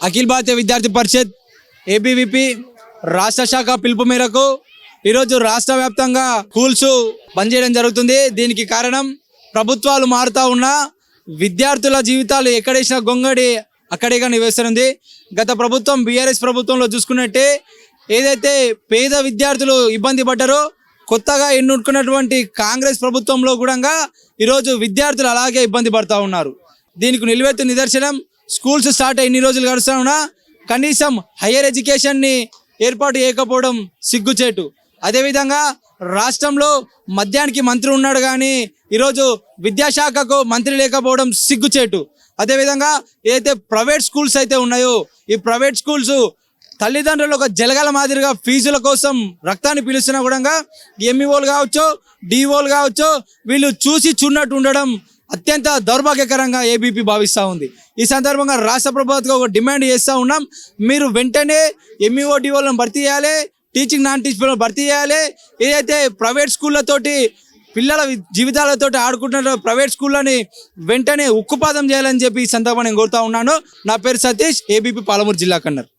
అఖిల భారతీయ విద్యార్థి పరిషత్ ఏబీవీపీ రాష్ట్ర శాఖ పిలుపు మేరకు ఈరోజు రాష్ట్ర వ్యాప్తంగా స్కూల్స్ బంద్ చేయడం జరుగుతుంది. దీనికి కారణం ప్రభుత్వాలు మారుతూ ఉన్న విద్యార్థుల జీవితాలు ఎక్కడేసిన గొంగడి అక్కడేగా నివేస్తుంది. గత ప్రభుత్వం బీఆర్ఎస్ ప్రభుత్వంలో చూసుకున్నట్టే ఏదైతే పేద విద్యార్థులు ఇబ్బంది పడ్డారో కొత్తగా ఎన్నుకున్నటువంటి కాంగ్రెస్ ప్రభుత్వంలో కూడా ఈరోజు విద్యార్థులు అలాగే ఇబ్బంది పడుతూ ఉన్నారు. దీనికి నిలువెత్తు నిదర్శనం స్కూల్స్ స్టార్ట్ ఎన్ని రోజులు గడుస్తూ ఉన్నా కనీసం హయ్యర్ ఎడ్యుకేషన్ని ఏర్పాటు చేయకపోవడం సిగ్గుచేటు. అదేవిధంగా రాష్ట్రంలో మద్యానికి మంత్రి ఉన్నాడు కానీ ఈరోజు విద్యాశాఖకు మంత్రి లేకపోవడం సిగ్గుచేటు. అదేవిధంగా ఏదైతే ప్రైవేట్ స్కూల్స్ అయితే ఉన్నాయో ఈ ప్రైవేట్ స్కూల్స్ తల్లిదండ్రులు ఒక జలగల మాదిరిగా ఫీజుల కోసం రక్తాన్ని పీలుస్తున్నా కూడా ఎంఈఓలు కావచ్చు డిఓలు కావచ్చు వీళ్ళు చూసి చూడనట్టు ఉండడం అత్యంత దౌర్భాగ్యకరంగా ఏబీపీ భావిస్తూ ఉంది. ఈ సందర్భంగా రాష్ట్ర ప్రభుత్వం ఒక డిమాండ్ చేస్తూ ఉన్నాం, మీరు వెంటనే ఎంఈఓ డిఓలను భర్తీ చేయాలి, టీచింగ్ నాన్ టీచింగ్ భర్తీ చేయాలి. ఏదైతే ప్రైవేట్ స్కూళ్ళతోటి పిల్లల జీవితాలతో ఆడుకుంటున్న ప్రైవేట్ స్కూళ్ళని వెంటనే ఉక్కుపాదం చేయాలని చెప్పి ఈ సందర్భంగా నేను కోరుతా ఉన్నాను. నా పేరు సతీష్, ఏబీపీ పాలమూరు జిల్లా కన్నర్.